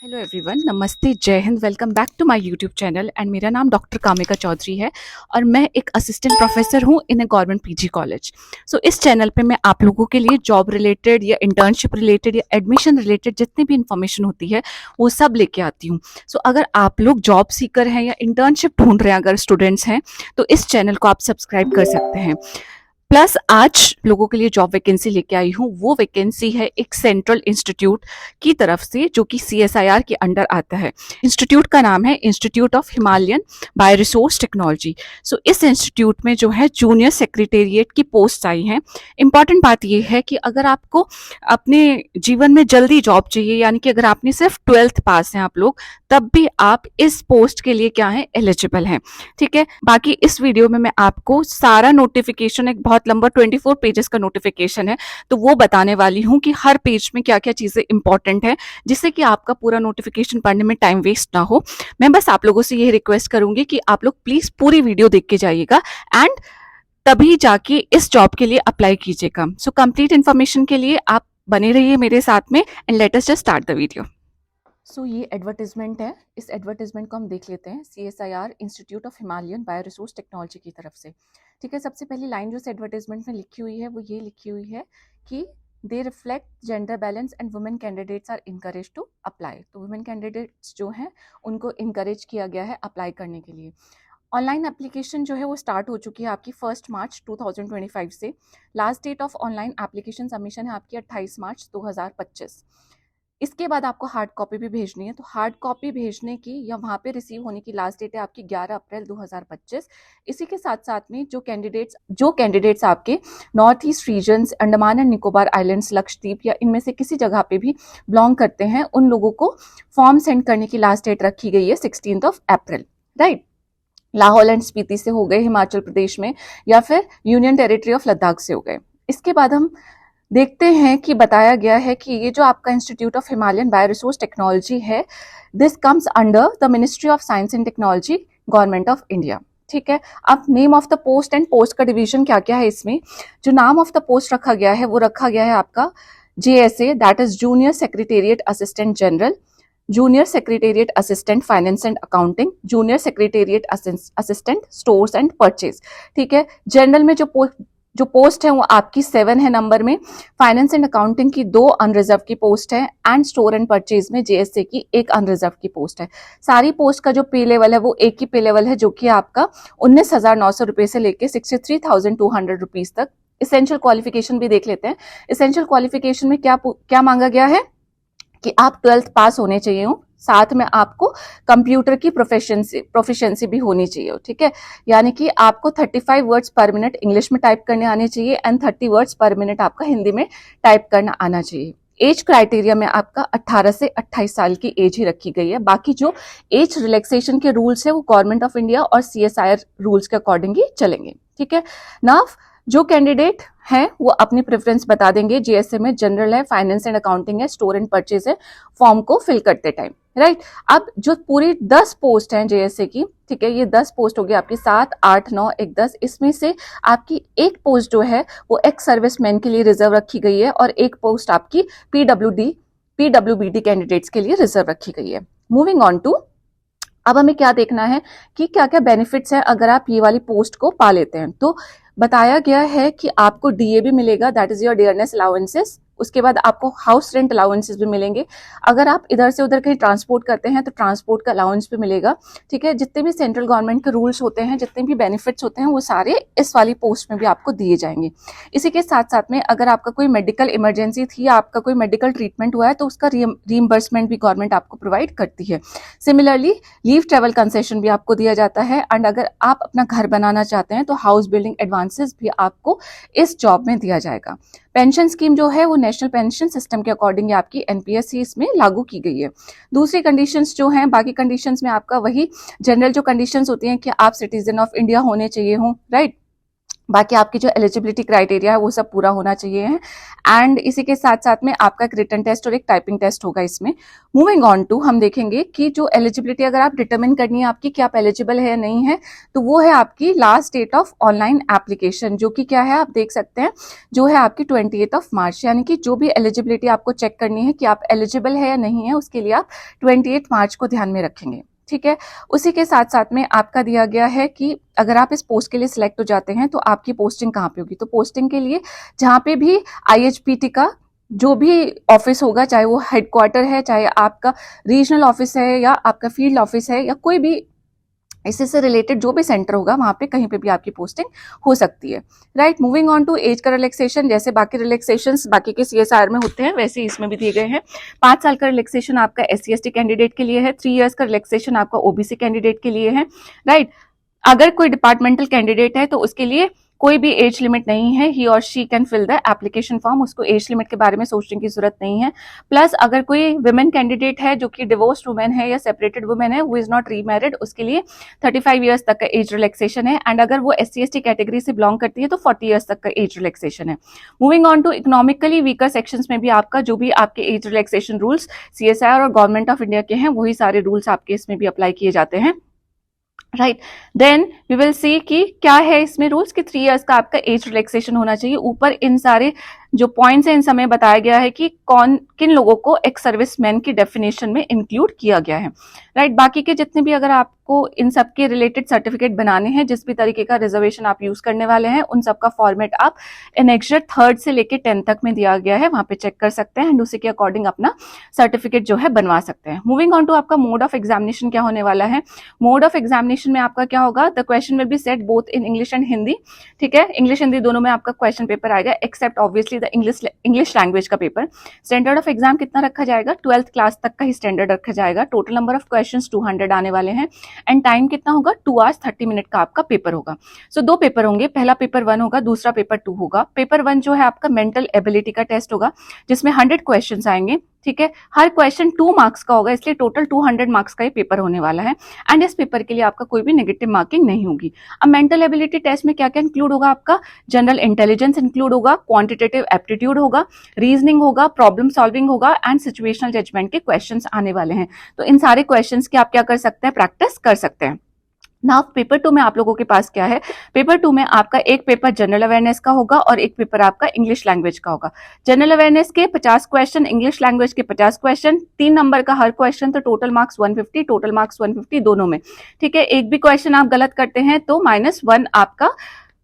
Hello everyone, नमस्ते, जय हिंद। Welcome back to my YouTube channel and मेरा नाम डॉक्टर कामिका चौधरी है और मैं एक असिस्टेंट प्रोफेसर हूँ इन ए गवर्नमेंट पीजी कॉलेज। सो इस चैनल पे मैं आप लोगों के लिए जॉब रिलेटेड या इंटर्नशिप रिलेटेड या एडमिशन रिलेटेड जितनी भी इंफॉर्मेशन होती है वो सब लेके आती हूँ। सो अगर आप लोग जॉब सीकर हैं या इंटर्नशिप ढूंढ रहे हैं, अगर स्टूडेंट्स हैं, तो इस चैनल को आप सब्सक्राइब कर सकते हैं। प्लस आज लोगों के लिए जॉब वैकेंसी लेके आई हूँ। वो वैकेंसी है एक सेंट्रल इंस्टीट्यूट की तरफ से जो कि CSIR के अंडर आता है। इंस्टीट्यूट का नाम है institute of Himalayan bio resource technology. So इस इंस्टीट्यूट में जो है जूनियर सेक्रेटेरिएट की पोस्ट आई हैं। इंपॉर्टेंट बात ये है कि अगर आपको अपने जीवन में जल्दी जॉब चाहिए, यानी कि अगर आपने सिर्फ 12th पास हैं आप लोग, तब भी आप इस पोस्ट के लिए क्या है, एलिजिबल हैं। ठीक है, बाकी इस वीडियो में मैं आपको सारा नोटिफिकेशन, एक बहुत लंबा 24 पेजेस का नोटिफिकेशन है, तो वो बताने वाली हूँ कि हर पेज में क्या क्या चीजें इंपॉर्टेंट है, जिससे कि आपका पूरा नोटिफिकेशन पढ़ने में टाइम वेस्ट ना हो। मैं बस आप लोगों से ये रिक्वेस्ट करूंगी कि आप लोग प्लीज पूरी वीडियो देख के जाइएगा एंड तभी जाके इस जॉब के लिए अप्लाई कीजिएगा। सो कंप्लीट इन्फॉर्मेशन के लिए आप बने रहिए मेरे साथ में and let us just start the video. So ये एडवर्टीजमेंट है। इस एडवर्टीजमेंट को हम देख लेते हैं CSIR institute of Himalayan bio resource technology की तरफ से। ठीक है, सबसे पहली लाइन जो इस एडवर्टीजमेंट में लिखी हुई है वो ये लिखी हुई है कि they reflect gender balance and women candidates are encourage to apply. तो वुमेन कैंडिडेट्स जो हैं उनको इनकरेज किया गया है अप्लाई करने के लिए। ऑनलाइन एप्लीकेशन जो है वो स्टार्ट हो चुकी है आपकी 1 मार्च 2025 से। Last date of online application submission है आपकी 28 मार्च 2025। इसके बाद आपको हार्ड कॉपी भी भेजनी है, तो हार्ड कॉपी भेजने की या वहाँ पे रिसीव होने की लास्ट डेट है आपकी 11 अप्रैल 2025। इसी के साथ साथ में जो कैंडिडेट्स आपके north east regions, Andaman and Nicobar islands, Lakshadweep या इनमें से किसी जगह पे भी बिलोंग करते हैं, उन लोगों को फॉर्म सेंड करने की लास्ट डेट रखी गई है 16 अप्रैल। राइट, लाहौल एंड स्पीति से हो गए, हिमाचल प्रदेश में, या फिर यूनियन टेरिटरी ऑफ लद्दाख से हो गए। इसके बाद हम देखते हैं कि बताया गया है कि ये जो आपका institute of Himalayan bio resource technology है, this comes under the ministry of science and technology, government of India. ठीक है, अब name of the post and post का डिवीजन क्या क्या है इसमें। जो नाम ऑफ द पोस्ट रखा गया है वो रखा गया है आपका JSA, that is junior secretariat assistant general, junior secretariat assistant finance and accounting, junior secretariat assistant stores and purchase. ठीक है, जनरल में जो पोस्ट है वो आपकी 7 है नंबर में, फाइनेंस एंड अकाउंटिंग की 2 अनरिजर्व की पोस्ट है एंड स्टोर एंड परचेज में JSA की 1 अनरिजर्व की पोस्ट है। सारी पोस्ट का जो पे लेवल है वो एक ही पे लेवल है, जो कि आपका 19,900 रुपए से लेके 63,200 रुपीज तक। इसेंशियल क्वालिफिकेशन भी देख लेते हैं। इसेंशियल क्वालिफिकेशन में क्या मांगा गया है कि आप 12th पास होने चाहिए हो, साथ में आपको कंप्यूटर की प्रोफिशिएंसी भी होनी चाहिए। ठीक है, यानी कि आपको 35 वर्ड्स पर मिनट इंग्लिश में टाइप करने आने चाहिए एंड 30 वर्ड्स पर मिनट आपका हिंदी में टाइप करना आना चाहिए। एज क्राइटेरिया में आपका 18 से 28 साल की एज ही रखी गई है। बाकी जो एज रिलैक्सेशन के रूल्स है वो गवर्नमेंट ऑफ इंडिया और CSIR रूल्स के अकॉर्डिंग ही चलेंगे। ठीक है, नाउ जो कैंडिडेट हैं वो अपनी प्रेफरेंस बता देंगे। JSA में जनरल है, फाइनेंस एंड अकाउंटिंग है, स्टोर एंड परचेज है, फॉर्म को फिल करते टाइम। राइट, अब जो पूरी 10 पोस्ट हैं JSA की, ठीक है, ये 10 पोस्ट होगी आपकी, 7, 8, 9, 1, 10। इसमें से आपकी एक पोस्ट जो है वो एक्स सर्विसमैन के लिए रिजर्व रखी गई है और एक पोस्ट आपकी PWBD कैंडिडेट्स के लिए रिजर्व रखी गई है। मूविंग ऑन टू, अब हमें क्या देखना है कि क्या क्या बेनिफिट्स हैं अगर आप ये वाली पोस्ट को पा लेते हैं। तो बताया गया है कि आपको DA भी मिलेगा, that is your dearness allowances. उसके बाद आपको हाउस रेंट अलाउंसेस भी मिलेंगे। अगर आप इधर से उधर कहीं ट्रांसपोर्ट करते हैं तो ट्रांसपोर्ट का अलाउंस भी मिलेगा। ठीक है, जितने भी सेंट्रल गवर्नमेंट के रूल्स होते हैं, जितने भी बेनिफिट्स होते हैं, वो सारे इस वाली पोस्ट में भी आपको दिए जाएंगे। इसी के साथ साथ में अगर आपका कोई मेडिकल इमरजेंसी थी या आपका कोई मेडिकल ट्रीटमेंट हुआ है तो उसका रीइंबर्समेंट भी गवर्नमेंट आपको प्रोवाइड करती है। सिमिलरली लीव ट्रेवल कंसेशन भी आपको दिया जाता है एंड अगर आप अपना घर बनाना चाहते हैं तो हाउस बिल्डिंग एडवांसेस भी आपको इस जॉब में दिया जाएगा। पेंशन स्कीम जो है वो नेशनल पेंशन सिस्टम के अकॉर्डिंग आपकी NPS ही इसमें लागू की गई है। दूसरी कंडीशंस जो हैं, बाकी कंडीशंस में आपका वही जनरल जो कंडीशंस होती हैं कि आप सिटीजन ऑफ इंडिया होने चाहिए हो। राइट, बाकी आपकी जो एलिजिबिलिटी क्राइटेरिया है वो सब पूरा होना चाहिए है। एंड इसी के साथ साथ में आपका एक रिटन टेस्ट और एक टाइपिंग टेस्ट होगा इसमें। मूविंग ऑन टू हम देखेंगे कि जो एलिजिबिलिटी अगर आप डिटरमिन करनी है आपकी कि आप एलिजिबल है या नहीं है, तो वो है आपकी last date of online application, जो कि क्या है आप देख सकते हैं, जो है आपकी 28 मार्च। यानी कि जो भी एलिजिबिलिटी आपको चेक करनी है कि आप एलिजिबल है या नहीं है, उसके लिए आप 28 मार्च को ध्यान में रखेंगे। ठीक है। उसी के साथ साथ में आपका दिया गया है कि अगर आप इस पोस्ट के लिए सिलेक्ट हो जाते हैं तो आपकी पोस्टिंग कहाँ पे होगी। तो पोस्टिंग के लिए जहाँ पे भी आईएचपीटी का जो भी ऑफिस होगा, चाहे वो हेडक्वार्टर है, चाहे आपका रीजनल ऑफिस है या आपका फील्ड ऑफिस है, या कोई भी इससे से रिलेटेड जो भी सेंटर होगा, वहां पे कहीं पे भी आपकी पोस्टिंग हो सकती है। Right. Moving on to age का रिलैक्सेशन, जैसे बाकी रिलैक्सेशंस बाकी के सीएसआर में होते हैं वैसे ही इसमें भी दिए गए हैं। 5 साल का रिलैक्सेशन आपका SC/ST कैंडिडेट के लिए है। 3 इयर्स का रिलैक्सेशन आपका ओबीसी कैंडिडेट के लिए है। राइट। अगर कोई डिपार्टमेंटल कैंडिडेट है तो उसके लिए कोई भी एज लिमिट नहीं है, ही और she can fill the application form, उसको एज लिमिट के बारे में सोचने की जरूरत नहीं है। प्लस अगर कोई वुमेन कैंडिडेट है जो कि डिवोर्स्ड वुमेन है या सेपरेटेड वुमेन है, हु इज नॉट रीमैरिड, उसके लिए 35 ईयर्स तक का एज रिलैक्सेशन है। एंड अगर वो SC/ST कैटेगरी से बिलोंग करती है तो 40 ईयर्स तक का एज रिलैक्सेशन है। Moving on to economically weaker sections में भी आपका जो भी आपके एज रिलैक्सेशन रूल्स CSIR और गवर्नमेंट ऑफ इंडिया के हैं, वही सारे रूल्स आपके इसमें भी अप्लाई किए जाते हैं। Right. Then we will see कि क्या है इसमें रूल्स कि 3 इयर्स का आपका एज रिलैक्सेशन होना चाहिए। ऊपर इन सारे जो पॉइंट्स हैं इन समय बताया गया है कि कौन किन लोगों को एक सर्विसमैन की डेफिनेशन में इंक्लूड किया गया है। राइट। बाकी के जितने भी अगर आपको इन सब के रिलेटेड सर्टिफिकेट बनाने हैं, जिस भी तरीके का रिजर्वेशन आप यूज करने वाले हैं, उन सब का फॉर्मेट आप एनेक्सर 3rd से लेके 10th तक में दिया गया है, वहां पे चेक कर सकते हैं एंड उसी के अकॉर्डिंग अपना सर्टिफिकेट जो है बनवा सकते हैं। मूविंग ऑन टू आपका मोड ऑफ एग्जामिनेशन क्या होने वाला है। मोड ऑफ एग्जामिनेशन में आपका क्या होगा, the question will be set both in English and Hindi. ठीक है। इंग्लिश हिंदी दोनों में आपका क्वेश्चन पेपर आएगा, except obviously the English language का पेपर। स्टैंडर्ड ऑफ एग्जाम कितना रखा जाएगा, 12th क्लास तक का ही स्टैंडर्ड रखा जाएगा। टोटल नंबर ऑफ क्वेश्चंस 200 आने वाले हैं एंड टाइम कितना होगा, 2 hours 30 मिनट का आपका पेपर होगा। सो 2 पेपर होंगे, पहला पेपर 1 होगा, दूसरा पेपर 2 होगा। पेपर 1 जो है आपका मेंटल एबिलिटी का टेस्ट होगा, जिसमें 100 क्वेश्चन आएंगे। ठीक है। हर क्वेश्चन 2 मार्क्स का होगा, इसलिए टोटल 200 मार्क्स का ये पेपर होने वाला है एंड इस पेपर के लिए आपका कोई भी नेगेटिव मार्किंग नहीं होगी। अब मेंटल एबिलिटी टेस्ट में क्या क्या इंक्लूड होगा, आपका जनरल इंटेलिजेंस इंक्लूड होगा, क्वांटिटेटिव एप्टीट्यूड होगा, रीजनिंग होगा, प्रॉब्लम सॉल्विंग होगा एंड सिचुएशनल जजमेंट के क्वेश्चंस आने वाले हैं। तो इन सारे क्वेश्चंस की आप क्या कर सकते हैं, प्रैक्टिस कर सकते हैं। नाउ पेपर 2 में आप लोगों के पास क्या है, पेपर 2 में आपका एक पेपर जनरल अवेयरनेस का होगा और एक पेपर आपका इंग्लिश लैंग्वेज का होगा। जनरल अवेयरनेस के 50 क्वेश्चन, इंग्लिश लैंग्वेज के 50 क्वेश्चन, 3 नंबर का हर क्वेश्चन, तो टोटल मार्क्स 150, टोटल मार्क्स 150 दोनों में। ठीक है। एक भी क्वेश्चन आप गलत करते हैं तो -1 आपका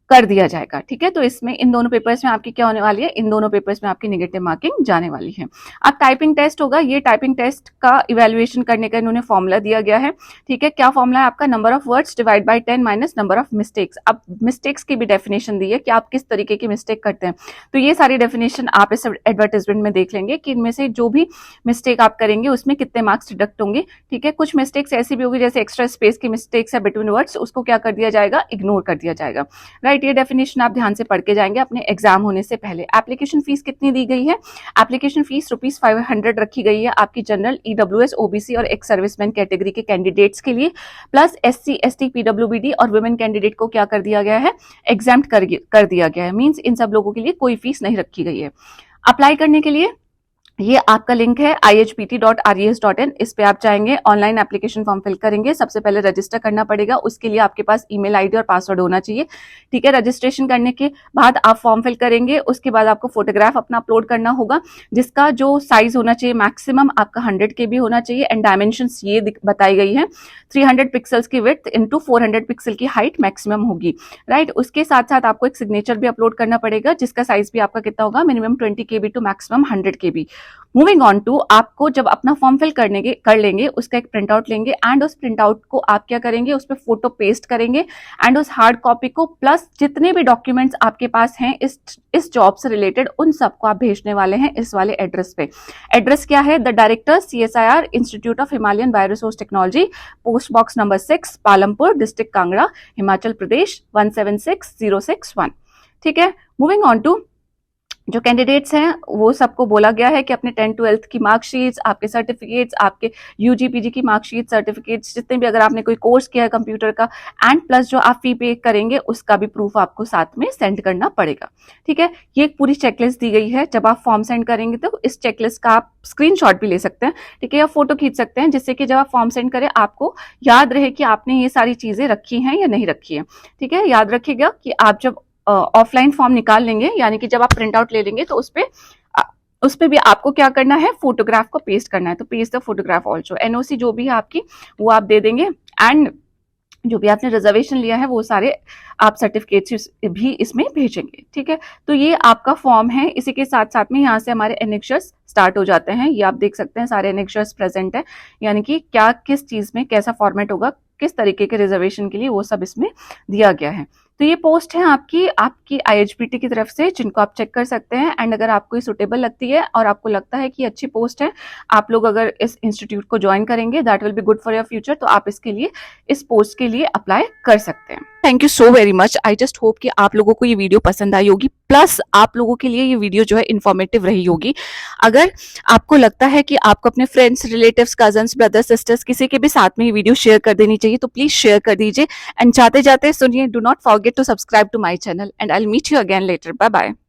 कर दिया जाएगा। ठीक है। तो इसमें इन दोनों पेपर्स में आपकी क्या होने वाली है, इन दोनों पेपर्स में आपकी नेगेटिव मार्किंग जाने वाली है। अब टाइपिंग टेस्ट होगा, ये टाइपिंग टेस्ट का इवैल्यूएशन करने का इन्होंने फॉर्मूला दिया गया है। ठीक है। क्या फॉर्मूला है आपका, number of words divide by 10 minus number of mistakes. अब मिस्टेक्स की भी डेफिनेशन दी है कि आप किस तरीके की मिस्टेक करते हैं, तो ये सारी डेफिनेशन आप इस एडवर्टाइजमेंट में देख लेंगे कि इनमें से जो भी मिस्टेक आप करेंगे उसमें कितने मार्क्स डिडक्ट होंगे। ठीक है। कुछ मिस्टेक्स ऐसी भी होगी जैसे एक्स्ट्रा स्पेस की मिस्टेक्स है बिटवीन वर्ड्स, उसको क्या कर दिया जाएगा, इग्नोर कर दिया जाएगा। राइट। ये डेफिनेशन आप ध्यान से पढ़ के जाएंगे अपने एग्जाम होने से पहले। एप्लीकेशन फीस कितनी दी गई है, एप्लीकेशन फीस ₹500 रखी गई है आपकी जनरल, EWS, OBC और एक्स सर्विसमैन कैटेगरी के कैंडिडेट्स के लिए। प्लस SC, ST, PWBD और वुमेन कैंडिडेट को क्या कर दिया गया है, एग्जाम्प्ट कर दिया गया है। मींस इन सब लोगों के लिए कोई फीस नहीं रखी गई है। अप्लाई करने के लिए ये आपका लिंक है ihpt.res.in, इस पे आप जाएंगे, ऑनलाइन एप्लीकेशन फॉर्म फिल करेंगे। सबसे पहले रजिस्टर करना पड़ेगा, उसके लिए आपके पास ईमेल आईडी और पासवर्ड होना चाहिए। ठीक है। रजिस्ट्रेशन करने के बाद आप फॉर्म फिल करेंगे, उसके बाद आपको फोटोग्राफ अपना अपलोड करना होगा, जिसका जो साइज होना चाहिए मैक्सिमम आपका 100 KB होना चाहिए एंड डायमेंशंस ये बताई गई है, 300 पिक्सल्स की विड्थ इंटू 400 पिक्सल की हाइट मैक्सिमम होगी। राइट। उसके साथ साथ आपको एक सिग्नेचर भी अपलोड करना पड़ेगा, जिसका साइज भी आपका कितना होगा, minimum 20 KB to maximum 100 KB। Moving on to, आपको जब अपना फॉर्म फिल कर लेंगे, उसका एक प्रिंट आउट लेंगे एंड उस प्रिंट आउट को आप क्या करेंगे, उस पर फोटो पेस्ट करेंगे एंड उस हार्ड कॉपी को प्लस जितने भी डॉक्यूमेंट्स आपके पास हैं इस जॉब से रिलेटेड, उन सबको आप भेजने वाले हैं इस वाले एड्रेस पे। एड्रेस क्या है, the director CSIR, institute of Himalayan bioresource technology, post box number 6, Palampur, district Kangra, Himachal Pradesh 176061। ठीक है। मूविंग ऑन टू जो कैंडिडेट्स हैं वो सबको बोला गया है कि अपने 10th-12th की मार्कशीट्स, आपके सर्टिफिकेट्स, आपके यूजी पीजी की मार्कशीट, सर्टिफिकेट्स, जितने भी अगर आपने कोई कोर्स किया है कंप्यूटर का, एंड प्लस जो आप फी पे करेंगे उसका भी प्रूफ आपको साथ में सेंड करना पड़ेगा। ठीक है, ये एक पूरी चेकलिस्ट दी गई है। जब आप फॉर्म सेंड करेंगे तो इस चेकलिस्ट का आप स्क्रीनशॉट भी ले सकते हैं, ठीक है, या फोटो खींच सकते हैं, जिससे कि जब आप फॉर्म सेंड करें आपको याद रहे कि आपने ये सारी चीजें रखी हैं या नहीं रखी है। ठीक है, याद रखिएगा कि आप जब ऑफलाइन फॉर्म निकाल लेंगे, यानी कि जब आप प्रिंट आउट ले लेंगे तो उस पे भी आपको क्या करना है, फोटोग्राफ को पेस्ट करना है। तो paste the photograph also. NOC जो भी है आपकी वो आप दे देंगे, एंड जो भी आपने रिजर्वेशन लिया है वो सारे आप सर्टिफिकेट्स भी इसमें भेजेंगे। ठीक है, तो ये आपका फॉर्म है। इसी के साथ साथ में यहाँ से हमारे एनेक्सर्स स्टार्ट हो जाते हैं। ये आप देख सकते हैं सारे एनेक्सर्स प्रेजेंट है, यानी कि क्या किस चीज में कैसा फॉर्मेट होगा, किस तरीके के रिजर्वेशन के लिए, वो सब इसमें दिया गया है। तो ये पोस्ट है आपकी IHBT की तरफ से, जिनको आप चेक कर सकते हैं। एंड अगर आपको ये सुटेबल लगती है और आपको लगता है कि अच्छी पोस्ट है, आप लोग अगर इस इंस्टीट्यूट को ज्वाइन करेंगे, that will be good for your future, तो आप इसके लिए, इस पोस्ट के लिए अप्लाई कर सकते हैं। Thank you so very much. I just hope कि आप लोगों को ये वीडियो पसंद आई होगी, प्लस आप लोगों के लिए ये वीडियो जो है इन्फॉर्मेटिव रही होगी। अगर आपको लगता है कि आपको अपने friends, relatives, cousins, brothers, sisters किसी के भी साथ में ये वीडियो शेयर कर देनी चाहिए, तो प्लीज शेयर कर दीजिए। एंड जाते जाते सुनिए, do not forget to subscribe to my channel, and I'll meet you again later. Bye bye.